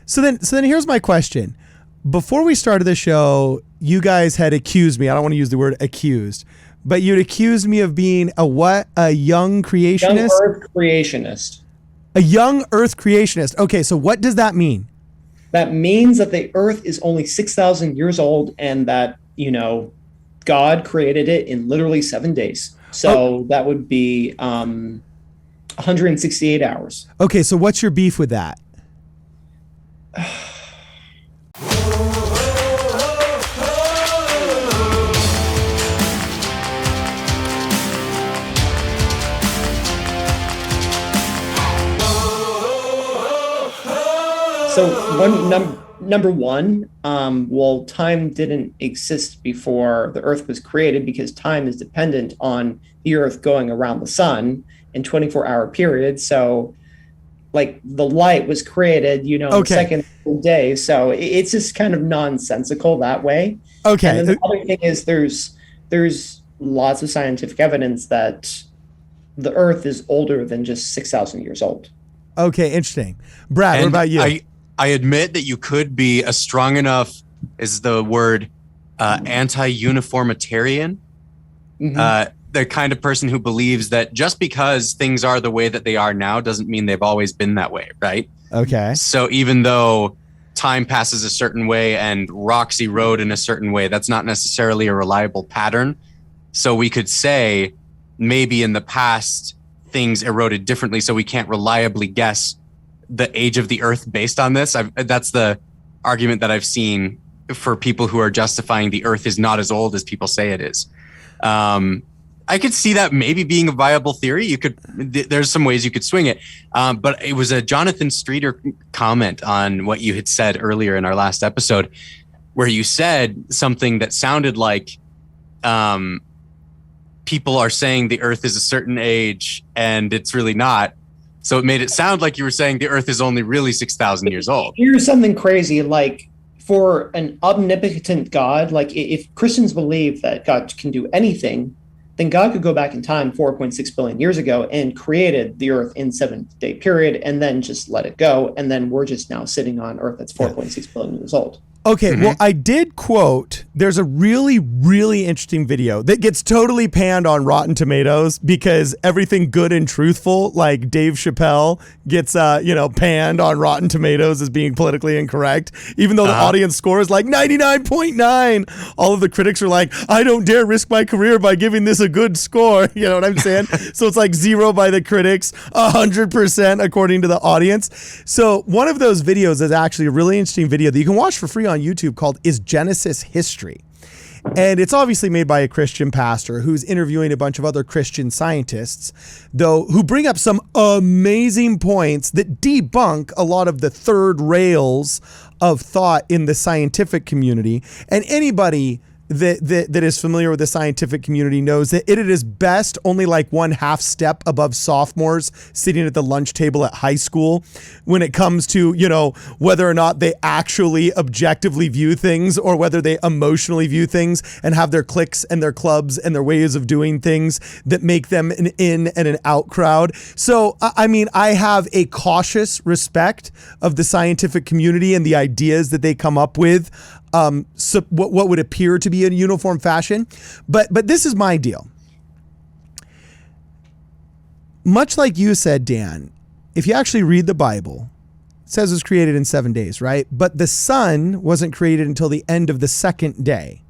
So then here's my question. Before we started the show, you guys had accused me. I don't want to use the word accused, but you'd accused me of being a what? A young creationist? Young Earth creationist. A young Earth creationist. Okay, so what does that mean? That means that the Earth is only 6,000 years old and that, God created it in literally 7 days. So that would be 168 hours. Okay, so what's your beef with that? So number one, time didn't exist before the Earth was created because time is dependent on the Earth going around the sun in 24-hour periods. So like the light was created, in the second day. So it's just kind of nonsensical that way. Okay. And then the other thing is there's lots of scientific evidence that the Earth is older than just 6,000 years old. Okay, interesting. Brad, what about you? I admit that you could be a strong enough, is the word, anti-uniformitarian. Mm-hmm. The kind of person who believes that just because things are the way that they are now doesn't mean they've always been that way, right? Okay. So even though time passes a certain way and rocks erode in a certain way, that's not necessarily a reliable pattern. So we could say maybe in the past things eroded differently, so we can't reliably guess the age of the Earth based on this. That's the argument that I've seen for people who are justifying the Earth is not as old as people say it is. I could see that maybe being a viable theory. There's some ways you could swing it. But it was a Jonathan Streeter comment on what you had said earlier in our last episode, where you said something that sounded like people are saying the Earth is a certain age and it's really not. So it made it sound like you were saying the Earth is only really 6,000 years old. Here's something crazy, like for an omnipotent God, like if Christians believe that God can do anything, then God could go back in time 4.6 billion years ago and created the Earth in 7-day period and then just let it go. And then we're just now sitting on Earth that's 4.6 billion years old. Okay, well, I did quote, there's a really, really interesting video that gets totally panned on Rotten Tomatoes because everything good and truthful, like Dave Chappelle, gets, panned on Rotten Tomatoes as being politically incorrect, even though the audience score is like 99.9. All of the critics are like, I don't dare risk my career by giving this a good score. You know what I'm saying? So it's like 0 by the critics, 100% according to the audience. So one of those videos is actually a really interesting video that you can watch for free on YouTube called Is Genesis History? And it's obviously made by a Christian pastor who's interviewing a bunch of other Christian scientists, though, who bring up some amazing points that debunk a lot of the third rails of thought in the scientific community. And anybody that is familiar with the scientific community knows that it is best only like 1/2 step above sophomores sitting at the lunch table at high school when it comes to, whether or not they actually objectively view things or whether they emotionally view things and have their cliques and their clubs and their ways of doing things that make them an in and an out crowd. So, I have a cautious respect of the scientific community and the ideas that they come up with. So what would appear to be a uniform fashion, but this is my deal. Much like you said, Dan, if you actually read the Bible, it says it was created in 7 days, right? But the sun wasn't created until the end of the second day.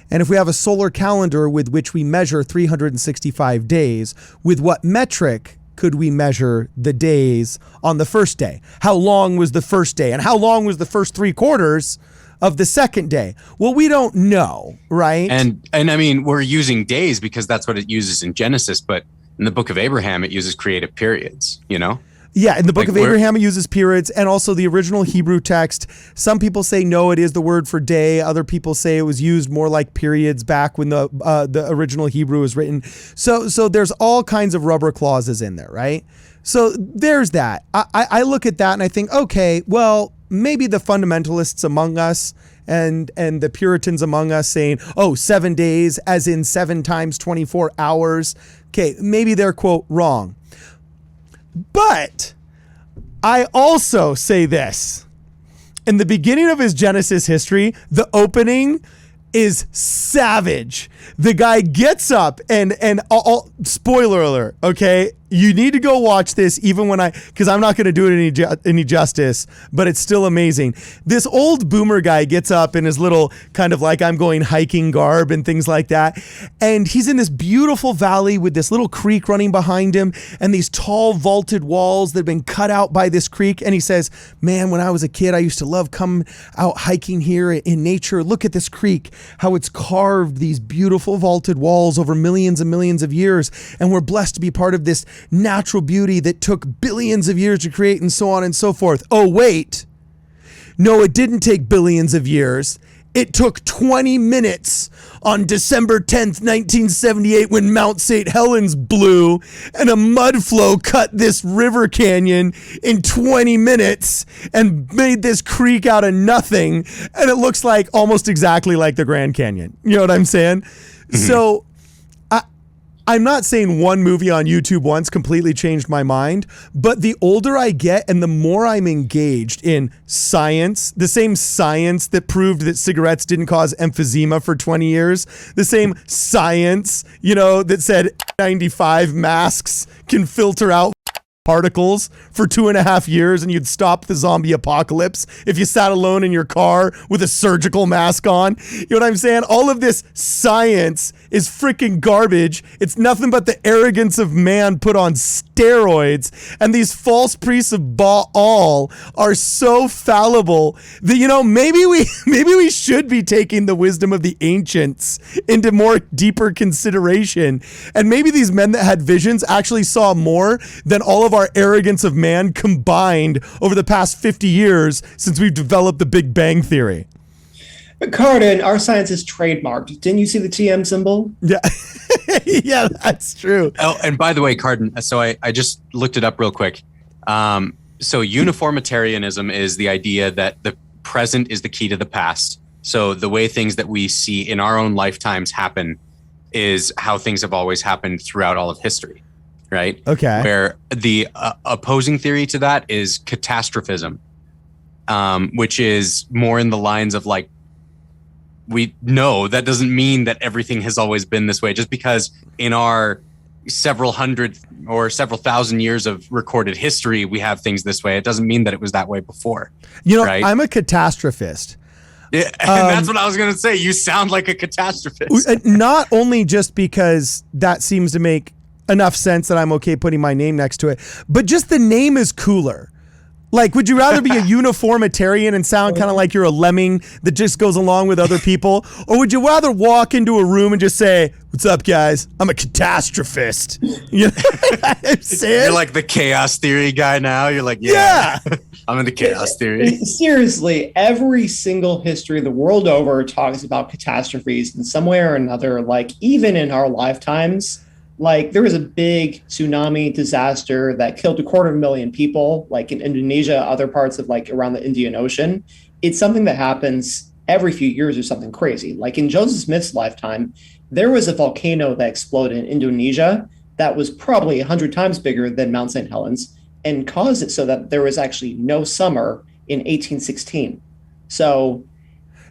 And if we have a solar calendar with which we measure 365 days, with what metric could we measure the days on the first day? How long was the first day? And how long was the first 3/4 of the second day? Well, we don't know, right? And we're using days because that's what it uses in Genesis, but in the book of Abraham, it uses creative periods, Yeah, in the book of Abraham, it uses periods, and also the original Hebrew text. Some people say, no, it is the word for day. Other people say it was used more like periods back when the original Hebrew was written. So there's all kinds of rubber clauses in there, right? So there's that. I look at that and I think, okay, well, maybe the fundamentalists among us and the Puritans among us saying, 7 days as in 7 times 24 hours. Okay, maybe they're, quote, wrong. But I also say this. in the beginning of his Genesis history, the opening is savage. The guy gets up and spoiler alert, okay? You need to go watch this even when because I'm not going to do it any justice, but it's still amazing. This old boomer guy gets up in his little kind of like I'm going hiking garb and things like that. And he's in this beautiful valley with this little creek running behind him and these tall vaulted walls that have been cut out by this creek. And he says, man, when I was a kid, I used to love coming out hiking here in nature. Look at this creek, how it's carved these beautiful vaulted walls over millions and millions of years. And we're blessed to be part of this natural beauty that took billions of years to create and so on and so forth. Oh, wait. No, it didn't take billions of years. It took 20 minutes on December 10th, 1978 when Mount St. Helens blew and a mud flow cut this river canyon in 20 minutes and made this creek out of nothing. And it looks like almost exactly like the Grand Canyon. You know what I'm saying? Mm-hmm. So I'm not saying one movie on YouTube once completely changed my mind, but the older I get and the more I'm engaged in science, the same science that proved that cigarettes didn't cause emphysema for 20 years, the same science, that said 95 masks can filter out particles for 2.5 years and you'd stop the zombie apocalypse if you sat alone in your car with a surgical mask on. You know what I'm saying? All of this science is freaking garbage. It's nothing but the arrogance of man put on steroids. And these false priests of Baal are so fallible that, maybe we should be taking the wisdom of the ancients into more deeper consideration. And maybe these men that had visions actually saw more than all of our arrogance of man combined over the past 50 years since we've developed the Big Bang Theory. But Carden, our science is trademarked. Didn't you see the TM symbol? Yeah. Yeah, that's true. Oh, and by the way, Carden, so I just looked it up real quick. So uniformitarianism is the idea that the present is the key to the past. So the way things that we see in our own lifetimes happen is how things have always happened throughout all of history. Right? Okay. Where the opposing theory to that is catastrophism, which is more in the lines of like, we know that doesn't mean that everything has always been this way. Just because in our several hundred or several thousand years of recorded history, we have things this way, it doesn't mean that it was that way before. Right? I'm a catastrophist. Yeah, and that's what I was going to say. You sound like a catastrophist. Not only just because that seems to make enough sense that I'm okay putting my name next to it, but just the name is cooler. Like, would you rather be a uniformitarian and sound kind of like you're a lemming that just goes along with other people? Or would you rather walk into a room and just say, what's up, guys? I'm a catastrophist. You know what I'm saying? You're like the chaos theory guy now. You're like, yeah. I'm into chaos theory. Seriously, every single history the world over talks about catastrophes in some way or another, like even in our lifetimes. Like there was a big tsunami disaster that killed 250,000 people, like in Indonesia, other parts of like around the Indian Ocean. It's something that happens every few years or something crazy. Like in Joseph Smith's lifetime, there was a volcano that exploded in Indonesia that was probably 100 times bigger than Mount St. Helens and caused it so that there was actually no summer in 1816. So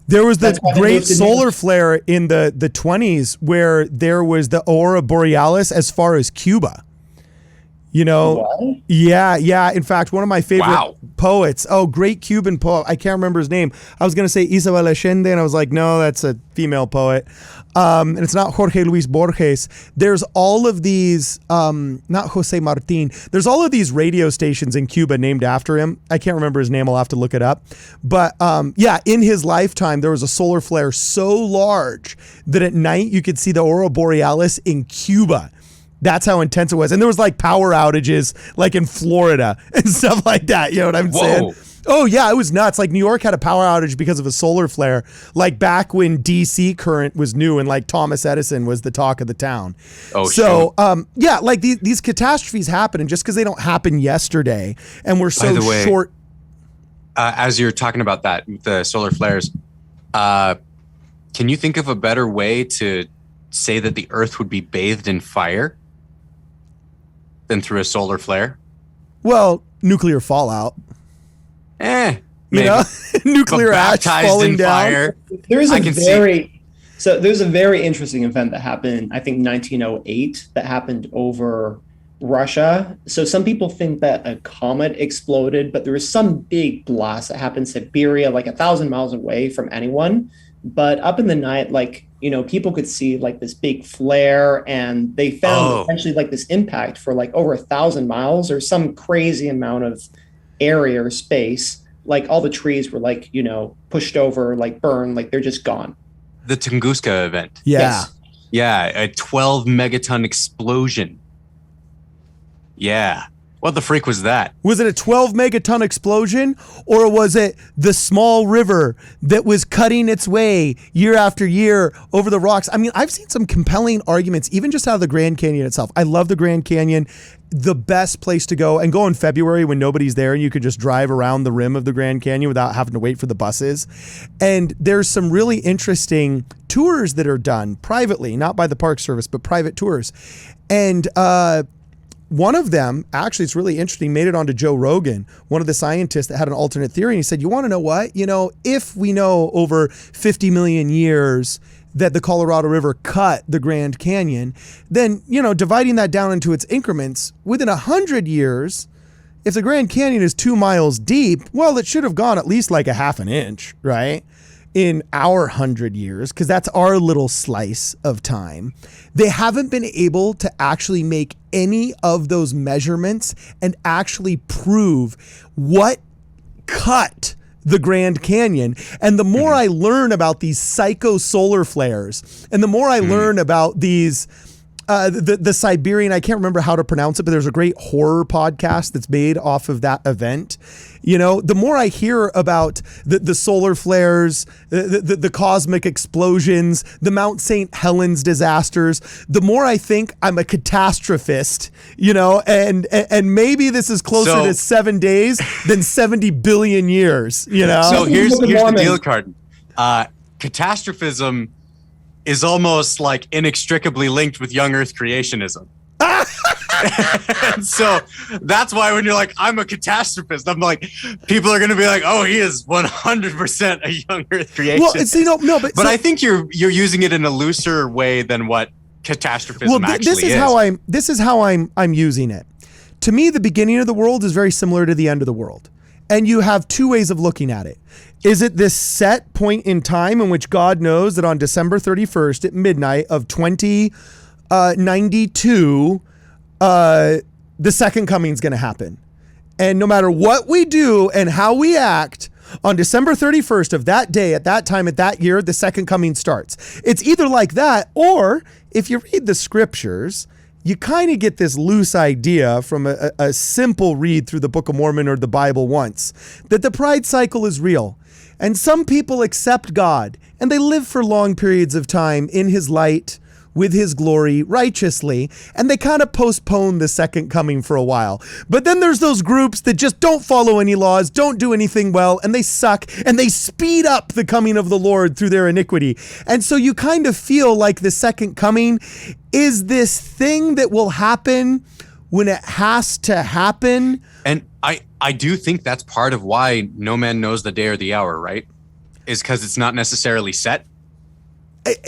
there was the great solar flare in the 20s where there was the aurora borealis as far as Cuba. What? Yeah. In fact, one of my favorite poets, great Cuban poet. I can't remember his name. I was going to say Isabel Allende, and I was like, no, that's a female poet. And it's not Jorge Luis Borges. There's all of these, not Jose Martin. There's all of these radio stations in Cuba named after him. I can't remember his name. I'll have to look it up. But in his lifetime, there was a solar flare so large that at night you could see the aurora borealis in Cuba. That's how intense it was. And there was like power outages like in Florida and stuff like that. You know what I'm saying? Oh yeah, it was nuts. Like New York had a power outage because of a solar flare, like back when DC current was new and like Thomas Edison was the talk of the town. Like these catastrophes happen, and just because they don't happen yesterday and we're so short. As you're talking about that, the solar flares, can you think of a better way to say that the Earth would be bathed in fire than through a solar flare? Well, nuclear fallout. You know, nuclear But ash baptized falling in down. fire. There's I a can there's a very interesting event that happened, I think 1908, that happened over Russia. So some people think that a comet exploded, but there was some big blast that happened in Siberia, like 1,000 miles away from anyone. But up in the night, like, people could see like this big flare, and they found essentially like this impact for like over 1,000 miles or some crazy amount of area or space. Like all the trees were like, pushed over, like burned, like they're just gone. The Tunguska event. Yeah. Yes. Yeah, a 12 megaton explosion. Yeah. What the freak was that? Was it a 12 megaton explosion, or was it the small river that was cutting its way year after year over the rocks? I mean, I've seen some compelling arguments, even just out of the Grand Canyon itself. I love the Grand Canyon. The best place to go, and go in February when nobody's there and you could just drive around the rim of the Grand Canyon without having to wait for the buses. And there's some really interesting tours that are done privately, not by the Park Service, but private tours. And, one of them, actually, it's really interesting, made it onto Joe Rogan, one of the scientists that had an alternate theory. And he said, you want to know what? If we know over 50 million years that the Colorado River cut the Grand Canyon, then, dividing that down into its increments, within 100 years, if the Grand Canyon is 2 miles deep, well, it should have gone at least like a half an inch, right? In our 100 years, because that's our little slice of time. They haven't been able to actually make any of those measurements and actually prove what cut the Grand Canyon. And the more I learn about these psycho solar flares, and the more I learn about these the Siberian, I can't remember how to pronounce it, but there's a great horror podcast that's made off of that event. The more I hear about the solar flares, the cosmic explosions, the Mount St. Helens disasters, the more I think I'm a catastrophist, and maybe this is closer to 7 days than 70 billion years, So here's the deal, Carden. Catastrophism is almost like inextricably linked with young earth creationism. And so that's why when you're like, I'm a catastrophist, I'm like, people are going to be like, oh, he is 100% a young earth creationist. Well, but I think you're using it in a looser way than what catastrophism actually is. This is how I'm using it. To me, the beginning of the world is very similar to the end of the world. And you have two ways of looking at it. Is it this set point in time in which God knows that on December 31st at midnight of 2092, the second coming is going to happen? And no matter what we do and how we act, on December 31st of that day, at that time, at that year, the second coming starts. It's either like that, or if you read the scriptures, you kind of get this loose idea from a simple read through the Book of Mormon or the Bible once, that the pride cycle is real. And some people accept God, and they live for long periods of time in his light, with his glory, righteously, and they kind of postpone the second coming for a while. But then there's those groups that just don't follow any laws, don't do anything well, and they suck, and they speed up the coming of the Lord through their iniquity. And so you kind of feel like the second coming is this thing that will happen when it has to happen. And I do think that's part of why no man knows the day or the hour, right? Is because it's not necessarily set.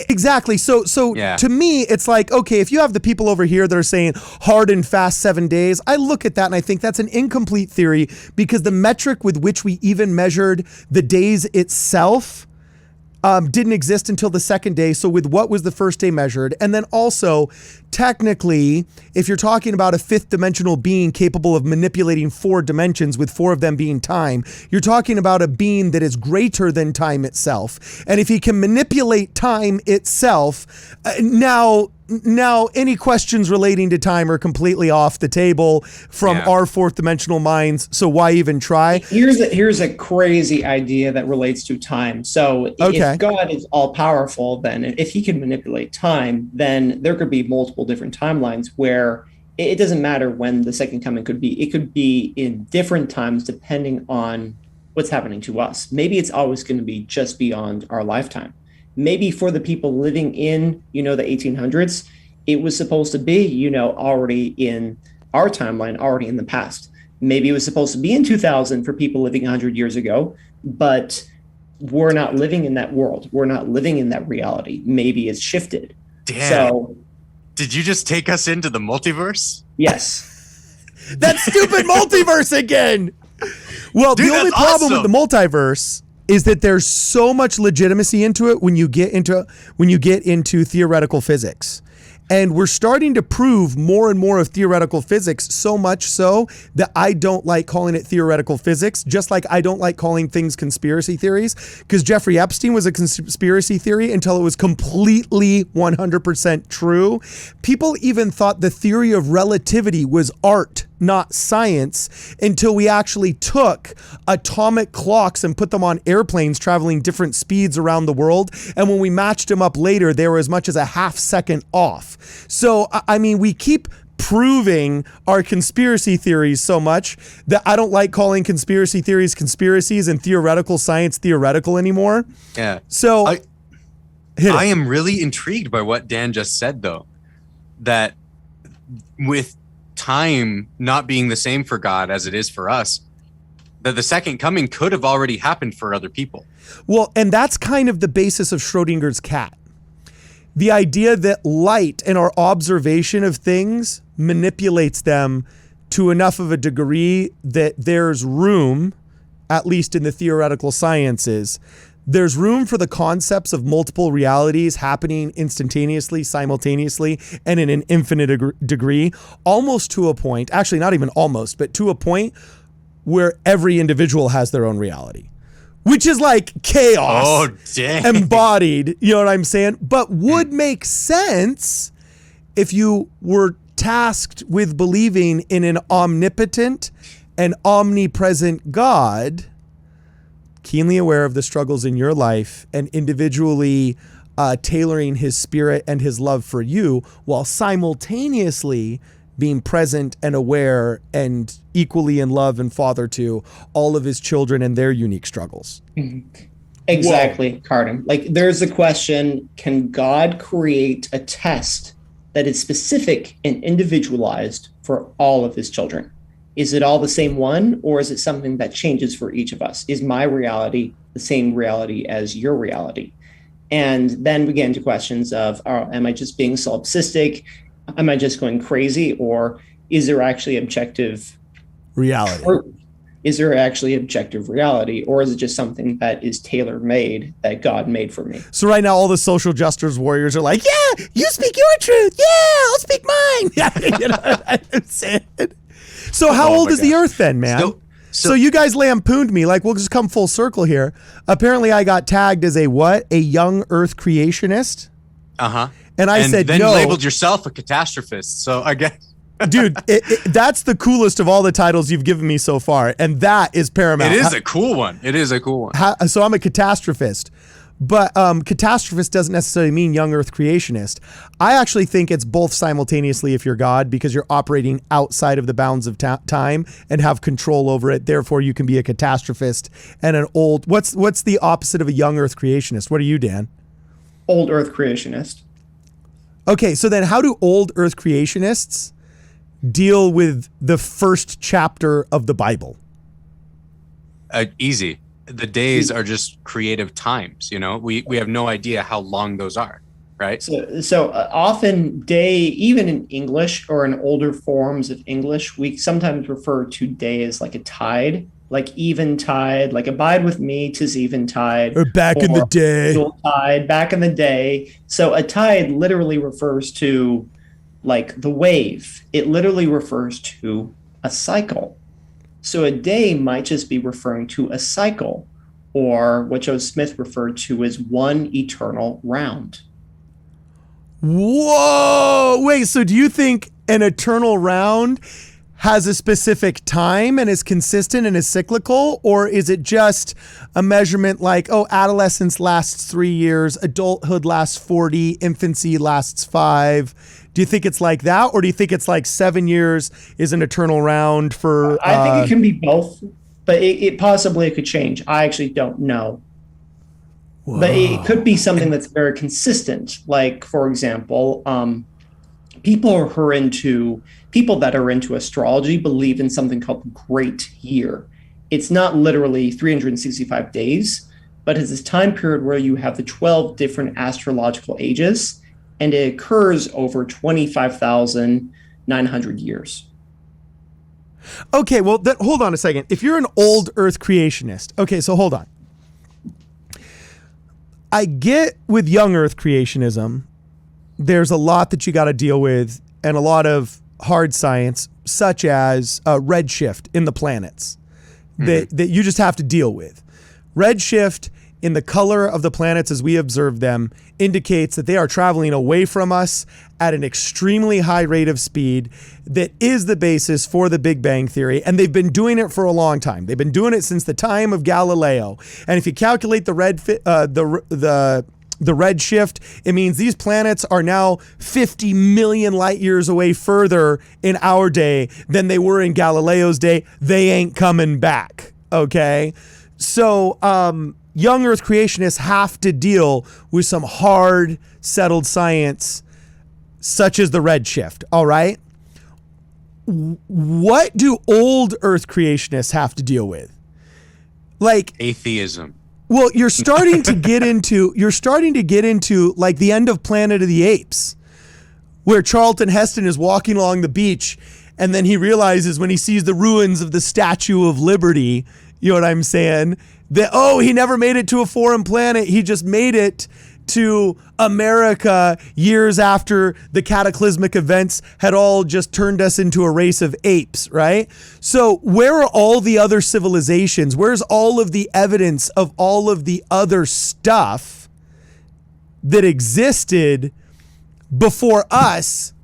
Exactly. So Yeah. To me, it's like, okay, if you have the people over here that are saying hard and fast 7 days, I look at that and I think that's an incomplete theory, because the metric with which we even measured the days itself didn't exist until the second day. So with what was the first day measured? And then also, technically, if you're talking about a fifth dimensional being capable of manipulating 4 dimensions, with 4 of them being time, you're talking about a being that is greater than time itself. And if he can manipulate time itself, now any questions relating to time are completely off the table from our fourth dimensional minds. So why even try? Here's a crazy idea that relates to time. So if God is all powerful, then if he can manipulate time, then there could be multiple different timelines where it doesn't matter when the second coming could be. It could be in different times depending on what's happening to us. Maybe it's always going to be just beyond our lifetime. Maybe for the people living in, the 1800s, it was supposed to be, already in our timeline, already in the past. Maybe it was supposed to be in 2000 for people living 100 years ago, but we're not living in that world. We're not living in that reality. Maybe it's shifted. Damn. So, did you just take us into the multiverse? yes. That stupid multiverse again. Well, Dude, the only that's problem awesome. with the multiverse is that there's so much legitimacy into it when you get into theoretical physics. And we're starting to prove more and more of theoretical physics, so much so that I don't like calling it theoretical physics, just like I don't like calling things conspiracy theories, because Jeffrey Epstein was a conspiracy theory until it was completely 100% true. People even thought the theory of relativity was art, not science, until we actually took atomic clocks and put them on airplanes traveling different speeds around the world. And when we matched them up later, they were as much as a half second off. So, I mean, we keep proving our conspiracy theories so much that I don't like calling conspiracy theories conspiracies and theoretical science theoretical anymore. Yeah. So I am really intrigued by what Dan just said, though, that with time not being the same for God as it is for us, that the second coming could have already happened for other people. Well, and that's kind of the basis of Schrodinger's cat. The idea that light and our observation of things manipulates them to enough of a degree that there's room, at least in the theoretical sciences, there's room for the concepts of multiple realities happening instantaneously, simultaneously, and in an infinite degree, almost to a point, actually not even almost, but to a point where every individual has their own reality, which is like chaos. Oh, dang. Embodied, you know what I'm saying? But would make sense if you were tasked with believing in an omnipotent and omnipresent God, keenly aware of the struggles in your life and individually tailoring his spirit and his love for you, while simultaneously being present and aware and equally in love and father to all of his children and their unique struggles. Exactly, Cardin. Like, there's a question, can God create a test that is specific and individualized for all of his children? Is it all the same one, or is it something that changes for each of us? Is my reality the same reality as your reality? And then we get into questions of, am I just being solipsistic? Am I just going crazy? Or is there actually objective reality? Truth? Is there actually objective reality? Or is it just something that is tailor-made, that God made for me? So right now, all the social justice warriors are like, yeah, you speak your truth. Yeah, I'll speak mine. Yeah, you know what I'm saying? So how old is the earth then, man? So you guys lampooned me. Like, we'll just come full circle here. Apparently, I got tagged as a what? A young earth creationist? Uh-huh. And I said, then no. you labeled yourself a catastrophist. So I guess. Dude, that's the coolest of all the titles you've given me so far. And that is paramount. It is a cool one. It is a cool one. So I'm a catastrophist. But catastrophist doesn't necessarily mean young earth creationist. I actually think it's both simultaneously if you're God, because you're operating outside of the bounds of time and have control over it. Therefore, you can be a catastrophist and an old... What's the opposite of a young earth creationist? What are you, Dan? Old earth creationist. Okay, so then how do old earth creationists deal with the first chapter of the Bible? Easy. The days are just creative times, you know? We have no idea how long those are, right? So often day, even in English or in older forms of English, we sometimes refer to day as like a tide, like eventide, like abide with me, 'tis eventide. Or back in the day. Tide, back in the day. So a tide literally refers to like the wave. It literally refers to a cycle. So a day might just be referring to a cycle, or what Joe Smith referred to as one eternal round. Whoa! Wait, so do you think an eternal round has a specific time and is consistent and is cyclical? Or is it just a measurement like, oh, adolescence lasts 3 years, adulthood lasts 40, infancy lasts 5? Do you think it's like that? Or do you think it's like 7 years is an eternal round for... I think it can be both, but it possibly could change. I actually don't know. Whoa. But it could be something that's very consistent. Like, for example, people that are into astrology believe in something called the Great Year. it's not literally 365 days, but it's this time period where you have the 12 different astrological ages, and it occurs over 25,900 years. Okay, well, hold on a second. If you're an old Earth creationist, okay, so hold on. I get with young Earth creationism, there's a lot that you got to deal with and a lot of hard science, such as redshift in the planets that you just have to deal with. Redshift in the color of the planets as we observe them indicates that they are traveling away from us at an extremely high rate of speed that is the basis for the Big Bang Theory. And they've been doing it for a long time. They've been doing it since the time of Galileo. And if you calculate the redshift, it means these planets are now 50 million light years away further in our day than they were in Galileo's day. They ain't coming back. Okay. So, young Earth creationists have to deal with some hard, settled science, such as the redshift. All right. What do old Earth creationists have to deal with? Like atheism. Well, you're starting to get into like the end of Planet of the Apes, where Charlton Heston is walking along the beach, and then he realizes when he sees the ruins of the Statue of Liberty, you know what I'm saying? That, he never made it to a foreign planet. He just made it to America years after the cataclysmic events had all just turned us into a race of apes, right? So where are all the other civilizations? Where's all of the evidence of all of the other stuff that existed before us?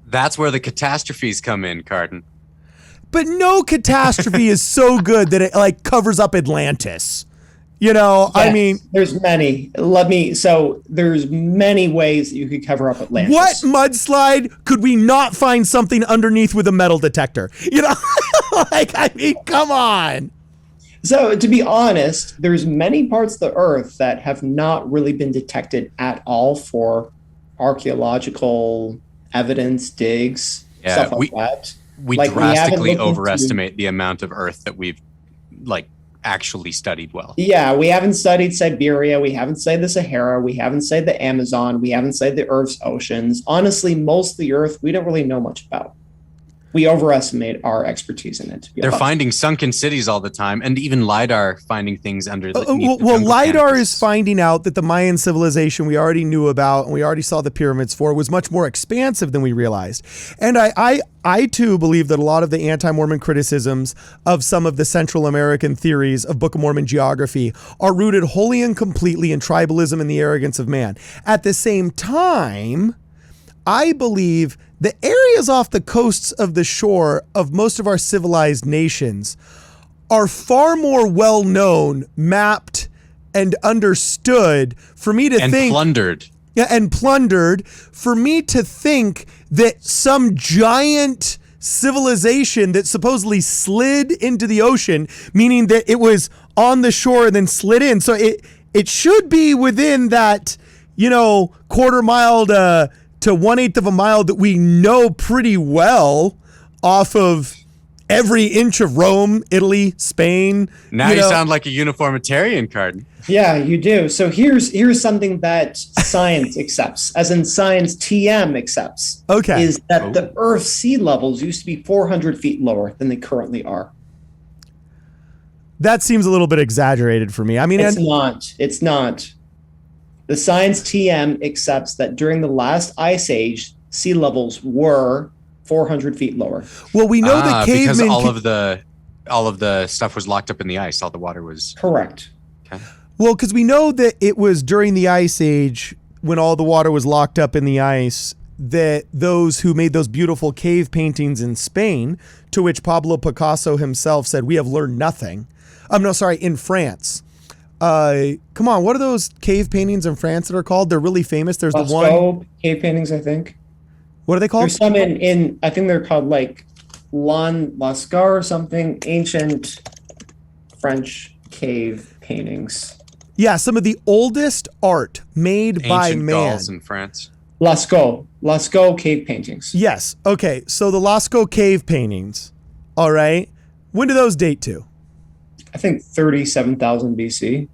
That's where the catastrophes come in, Carden. But no catastrophe is so good that it like covers up Atlantis. You know, yes, I mean, there's many. There's many ways that you could cover up Atlantis. What mudslide could we not find something underneath with a metal detector? You know, come on. So to be honest, there's many parts of the Earth that have not really been detected at all for archaeological evidence, digs, stuff like that. We drastically overestimate the amount of Earth that we've actually studied well. Yeah, we haven't studied Siberia, we haven't studied the Sahara, we haven't studied the Amazon, we haven't studied the Earth's oceans. Honestly, most of the Earth we don't really know much about. We overestimate our expertise in it. They're finding sunken cities all the time, and even LiDAR finding things under the LiDAR is finding out that the Mayan civilization we already knew about and we already saw the pyramids for was much more expansive than we realized. And I too believe that a lot of the anti-Mormon criticisms of some of the Central American theories of Book of Mormon geography are rooted wholly and completely in tribalism and the arrogance of man. At the same time, I believe the areas off the coasts of the shore of most of our civilized nations are far more well known, mapped, and understood for me to think. And plundered. Yeah, and plundered for me to think that some giant civilization that supposedly slid into the ocean, meaning that it was on the shore and then slid in. So it should be within that, quarter mile to 1/8 of a mile that we know pretty well off of every inch of Rome, Italy, Spain. Now you sound like a uniformitarian, Carden. Yeah, you do. So here's something that science accepts, as in science TM accepts. Okay. Is that the Earth's sea levels used to be 400 feet lower than they currently are. That seems a little bit exaggerated for me. I mean, It's not. The science TM accepts that during the last ice age, sea levels were 400 feet lower. Well, we know that cavemen... Because all of the stuff was locked up in the ice. All the water was... Correct. Okay. Well, because we know that it was during the ice age when all the water was locked up in the ice that those who made those beautiful cave paintings in Spain, to which Pablo Picasso himself said, we have learned nothing. In France. Come on, what are those cave paintings in France that are called? They're really famous. There's the one cave paintings, I think. What are they called? There's some in I think they're called Lascar or something, ancient French cave paintings. Yeah, some of the oldest art made by man. Gauls in France. Lascaux cave paintings. Yes. Okay. So the Lascaux cave paintings, all right, When do those date to? I think 37,000 BC.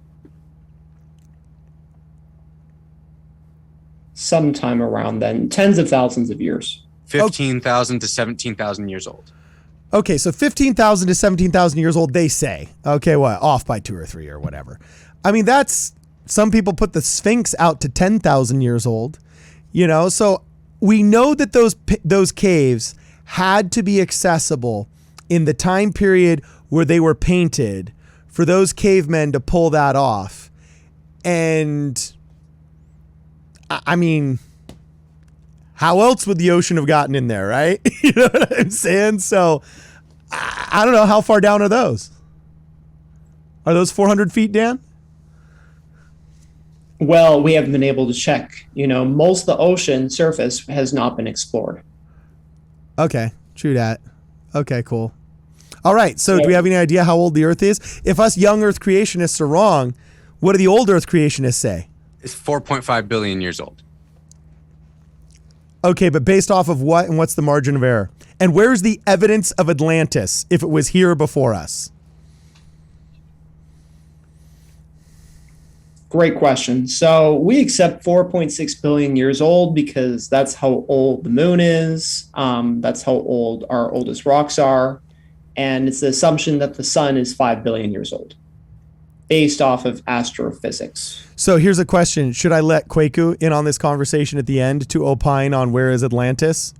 Sometime around then, tens of thousands of years. 15,000 to 17,000 years old. Okay, so 15,000 to 17,000 years old, they say. Okay, what? Off by 2 or 3 or whatever. I mean, that's, some people put the Sphinx out to 10,000 years old, you know? So we know that those caves had to be accessible in the time period where they were painted for those cavemen to pull that off. And I mean, how else would the ocean have gotten in there, right? You know what I'm saying? So I don't know. How far down are those? Are those 400 feet, Dan? Well, we haven't been able to check. You know, most of the ocean surface has not been explored. Okay, true that. Okay, cool. All right, so do we have any idea how old the Earth is? If us young Earth creationists are wrong, what do the old Earth creationists say? It's 4.5 billion years old. Okay, but based off of what, and what's the margin of error? And where's the evidence of Atlantis if it was here before us? Great question. So we accept 4.6 billion years old because that's how old the moon is. That's how old our oldest rocks are. And it's the assumption that the sun is 5 billion years old based off of astrophysics. So here's a question. Should I let Kwaku in on this conversation at the end to opine on where is Atlantis?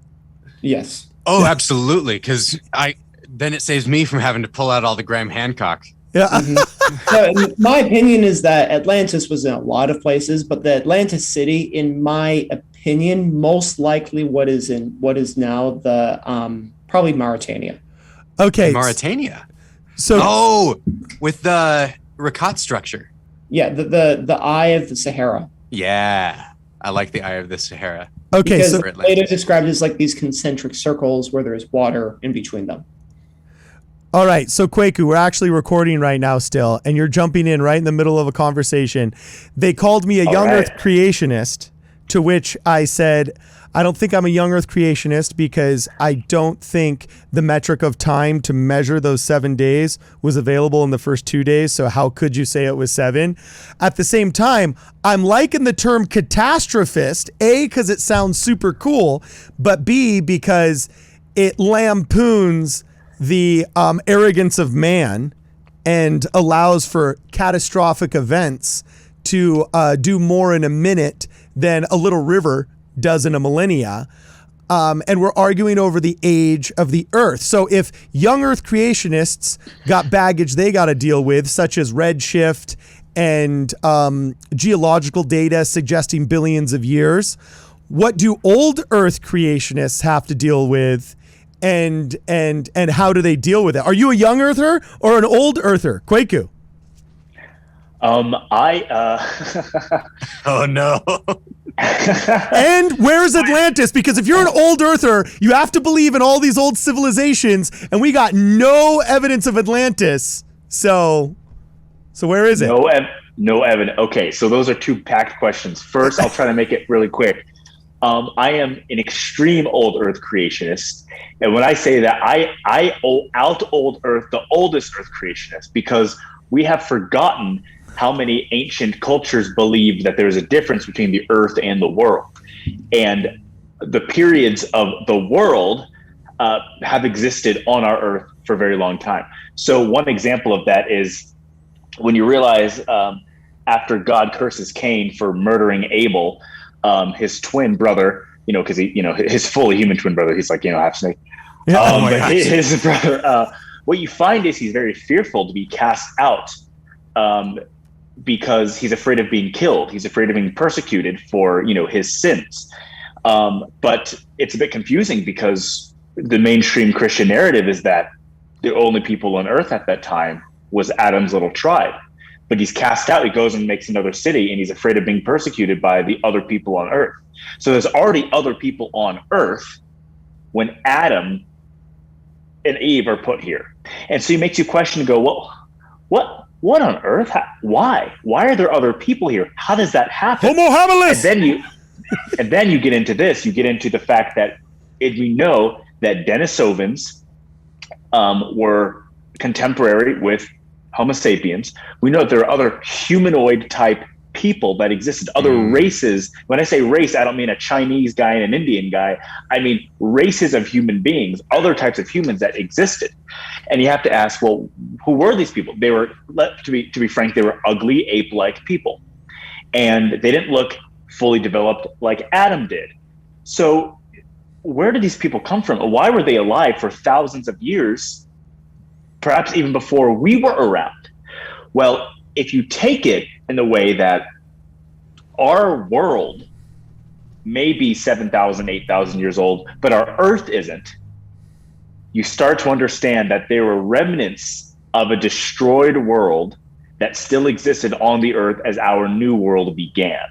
Yes. Oh, absolutely. Because then it saves me from having to pull out all the Graham Hancock. Yeah. So my opinion is that Atlantis was in a lot of places, but the Atlantis city, in my opinion, most likely what is now the probably Mauritania. Okay. Mauritania. So with the Rakat structure. Yeah, the Eye of the Sahara. Yeah, I like the Eye of the Sahara. Okay, because so Plato described as like these concentric circles where there is water in between them. all right, so Kwaku, we're actually recording right now still, and you're jumping in right in the middle of a conversation. They called me a young Earth creationist, to which I said, I don't think I'm a young Earth creationist because I don't think the metric of time to measure those 7 days was available in the first 2 days. So how could you say it was 7? At the same time, I'm liking the term catastrophist, A, because it sounds super cool, but B, because it lampoons the arrogance of man and allows for catastrophic events to do more in a minute than a little river does in a millennia. And we're arguing over the age of the Earth. So if young Earth creationists got baggage they got to deal with, such as redshift and geological data suggesting billions of years, what do old Earth creationists have to deal with? And how do they deal with it? Are you a young Earther or an old Earther? Kwaku. Oh no. And where's Atlantis? Because if you're an old Earther, you have to believe in all these old civilizations, and we got no evidence of Atlantis. So where is it? No evidence. Okay, so those are two packed questions. First, I'll try to make it really quick. I am an extreme old Earth creationist, and when I say that, I out old Earth the oldest Earth creationist, because we have forgotten how many ancient cultures believed that there's a difference between the Earth and the world, and the periods of the world have existed on our Earth for a very long time. So one example of that is when you realize after God curses Cain for murdering Abel, his twin brother, because his fully human twin brother, he's like, half snake. But his brother, what you find is he's very fearful to be cast out because he's afraid of being killed. He's afraid of being persecuted for, his sins. But it's a bit confusing because the mainstream Christian narrative is that the only people on Earth at that time was Adam's little tribe. But he's cast out, he goes and makes another city, and he's afraid of being persecuted by the other people on Earth. So there's already other people on Earth when Adam and Eve are put here. And so it makes you question and go, well, what on earth? Why? Why are there other people here? How does that happen? Homo habilis! And then you get into this. You get into the fact that we know that Denisovans were contemporary with Homo sapiens. We know that there are other humanoid type people that existed, other races. When I say race, I don't mean a Chinese guy and an Indian guy. I mean races of human beings, other types of humans that existed. And you have to ask, well, who were these people? They were, to be frank, they were ugly ape-like people. And they didn't look fully developed like Adam did. So where did these people come from? Why were they alive for thousands of years, perhaps even before we were around? Well, if you take it in the way that our world may be 7,000, 8,000 years old, but our Earth isn't, you start to understand that there were remnants of a destroyed world that still existed on the Earth as our new world began.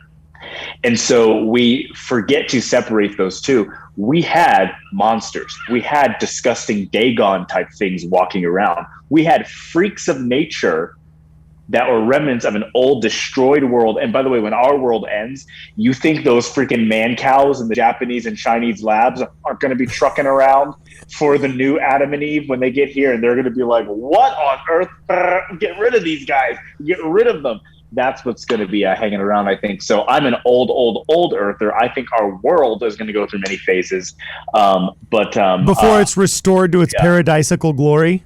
And so we forget to separate those two. We had monsters. We had disgusting Dagon type things walking around. We had freaks of nature that were remnants of an old destroyed world. And by the way, when our world ends, you think those freaking man cows in the Japanese and Chinese labs aren't going to be trucking around for the new Adam and Eve when they get here, and they're going to be like, what on earth? Get rid of these guys. Get rid of them. That's what's going to be hanging around, I think. So I'm an old earther. I think our world is going to go through many phases. Before it's restored to its paradisical glory?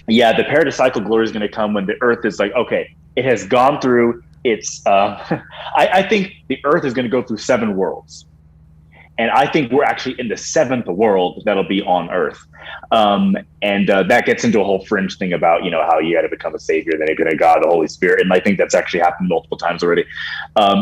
Yeah, the paradisical glory is going to come when the earth is like, okay, it has gone through its, I think the earth is going to go through 7 worlds. And I think we're actually in the 7th world that'll be on earth. That gets into a whole fringe thing about, how you got to become a savior, then you're going to God, the Holy Spirit. And I think that's actually happened multiple times already.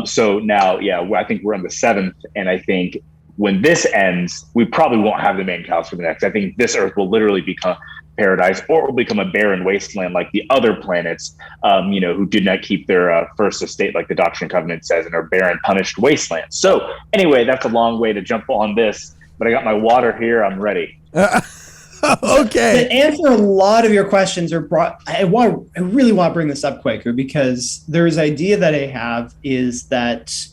So now, I think we're on the 7th. And I think when this ends, we probably won't have the main cows for the next. I think this earth will literally become paradise, or it will become a barren wasteland like the other planets, who did not keep their first estate, like the Doctrine and Covenant says, and are barren, punished wastelands. So anyway, that's a long way to jump on this, but I got my water here. I'm ready. Okay. To answer a lot of your questions I really want to bring this up, Quaker, because there's idea that I have is that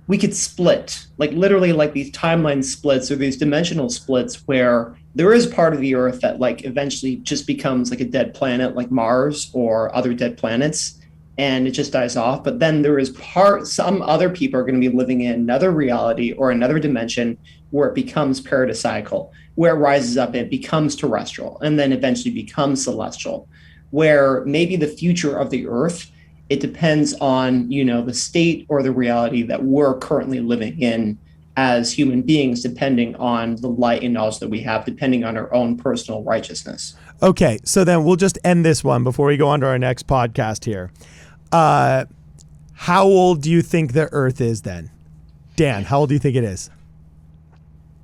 we could split, like literally like these timeline splits or these dimensional splits where there is part of the Earth that like eventually just becomes like a dead planet like Mars or other dead planets, and it just dies off. But then there is some other people are going to be living in another reality or another dimension where it becomes paradisiacal, where it rises up, it becomes terrestrial, and then eventually becomes celestial, where maybe the future of the Earth, it depends on, the state or the reality that we're currently living in as human beings, depending on the light and knowledge that we have, depending on our own personal righteousness. Okay, so then we'll just end this one before we go on to our next podcast here. How old do you think the Earth is then? Dan, how old do you think it is?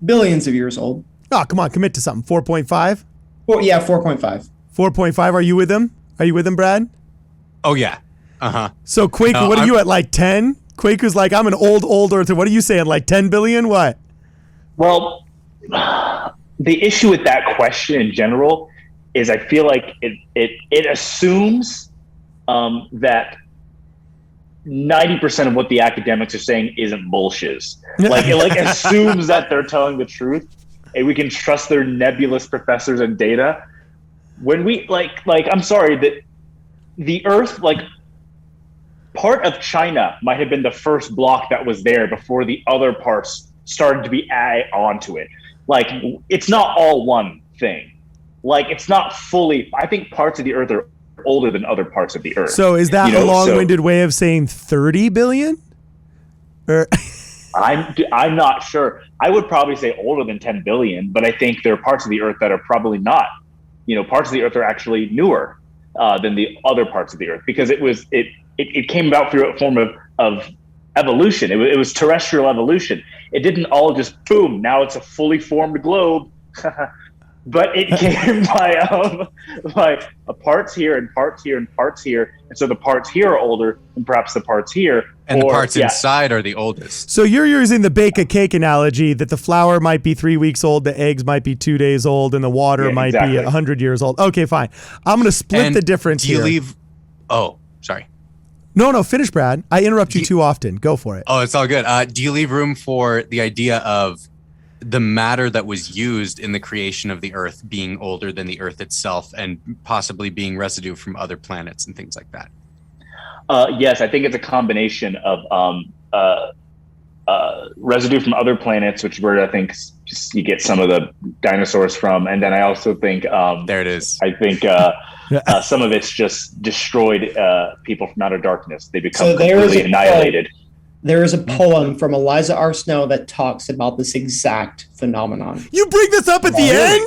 Billions of years old. Oh, come on, commit to something. 4.5? 4.5. 4.5, are you with him? Are you with him, Brad? Oh, yeah. Uh-huh. So Quaker, No, what are you at, like 10? Quaker's like, I'm an old earther. What are you saying, like 10 billion? What? Well, the issue with that question in general is I feel like it assumes that 90% of what the academics are saying isn't bullshit. Like it assumes that they're telling the truth and we can trust their nebulous professors and data. When we I'm sorry, that the Earth, part of China might have been the first block that was there before the other parts started to be added onto it. It's not all one thing. It's not fully, I think parts of the Earth are older than other parts of the Earth. So is that a long-winded way of saying 30 billion? Or I'm not sure. I would probably say older than 10 billion, but I think there are parts of the Earth that are probably not. Parts of the Earth are actually newer than the other parts of the Earth, because it came about through a form of evolution. It was terrestrial evolution. It didn't all just boom, now it's a fully formed globe. But it came by parts here and parts here and parts here. And so the parts here are older than perhaps the parts here. And the parts inside are the oldest. So you're using the bake a cake analogy that the flour might be 3 weeks old, the eggs might be 2 days old, and the water might be 100 years old. Okay, fine. I'm going to split the difference here. Oh, sorry. No, finish, Brad. I interrupt you too often. Go for it. Oh, it's all good. Do you leave room for the idea of the matter that was used in the creation of the Earth being older than the Earth itself and possibly being residue from other planets and things like that? Yes, I think it's a combination of residue from other planets, which where I think just you get some of the dinosaurs from, and then I also think there it is. I think some of it's just destroyed people from outer darkness. They become completely annihilated. There is a poem from Eliza R. Snow that talks about this exact phenomenon. You bring this up at the end?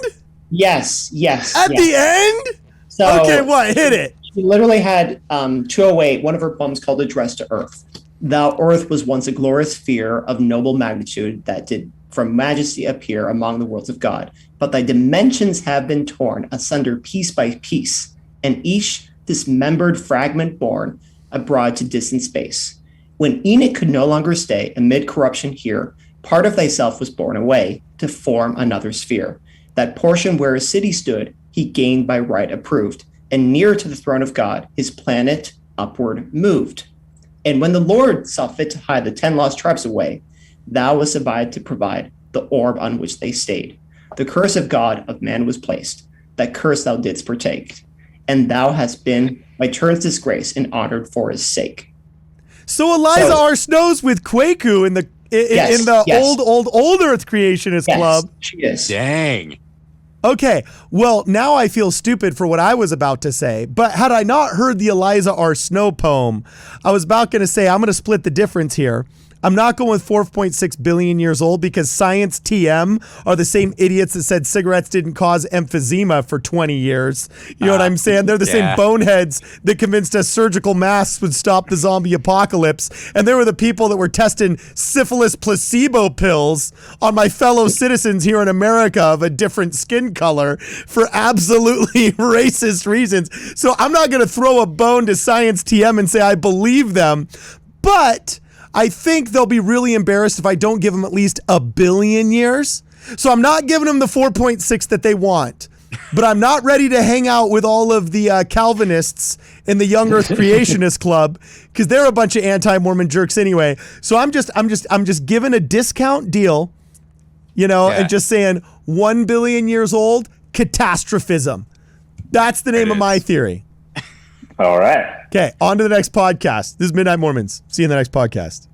Yes. At the end? So okay, what? Hit it. She literally had 208, one of her poems called Address to Earth. Thou earth was once a glorious sphere of noble magnitude that did from majesty appear among the worlds of God. But thy dimensions have been torn asunder piece by piece, and each dismembered fragment borne abroad to distant space. When Enoch could no longer stay amid corruption here, part of thyself was borne away to form another sphere. That portion where a city stood, he gained by right approved, and near to the throne of God, his planet upward moved. And when the Lord saw fit to hide the 10 lost tribes away, thou wast abide to provide the orb on which they stayed. The curse of God of man was placed, that curse thou didst partake, and thou hast been by turns disgraced and honored for his sake. So Eliza R. Snow's with Kwaku in the old Earth Creationist Club. She is. Dang. Okay, well, now I feel stupid for what I was about to say, but had I not heard the Eliza R. Snow poem, I was about going to say I'm going to split the difference here. I'm not going with 4.6 billion years old because science TM are the same idiots that said cigarettes didn't cause emphysema for 20 years. You know what I'm saying? They're the same boneheads that convinced us surgical masks would stop the zombie apocalypse. And they were the people that were testing syphilis placebo pills on my fellow citizens here in America of a different skin color for absolutely racist reasons. So I'm not going to throw a bone to science TM and say I believe them, but I think they'll be really embarrassed if I don't give them at least a billion years. So I'm not giving them the 4.6 that they want, but I'm not ready to hang out with all of the Calvinists in the Young Earth Creationist Club because they're a bunch of anti-Mormon jerks anyway. So I'm just giving a discount deal, and just saying 1 billion years old, catastrophism. That's the name of my theory. All right. Okay, on to the next podcast. This is Midnight Mormons. See you in the next podcast.